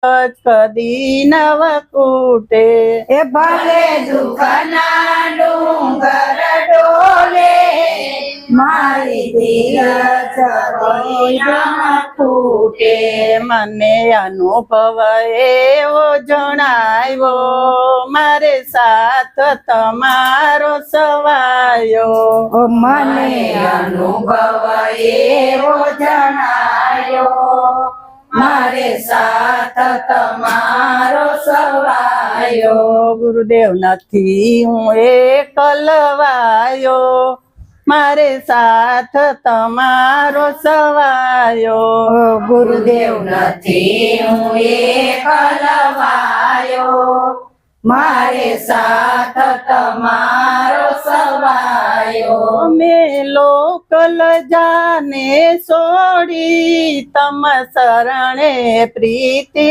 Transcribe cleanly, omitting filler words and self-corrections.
કદી નવ કૂટે એ ભલે દુઃખના ડુંગર ડોલે મારી ધીરજ કોઈ ન ફૂટે મને અનુભવ એવો જણાવ્યો મારે સાથ તમારો સવાયો મને અનુભવ એવો જણાયો મારે સાથ તમારો સવાયો ગુરુદેવ નથી હું એકલવાયો મારે સાથ તમારો સવાયો ગુરુદેવ નથી હું એકલવાયો મારે સાથ તમારો સવાયો મેં લોકલ જાને છોડી તમ શરણે પ્રીતિ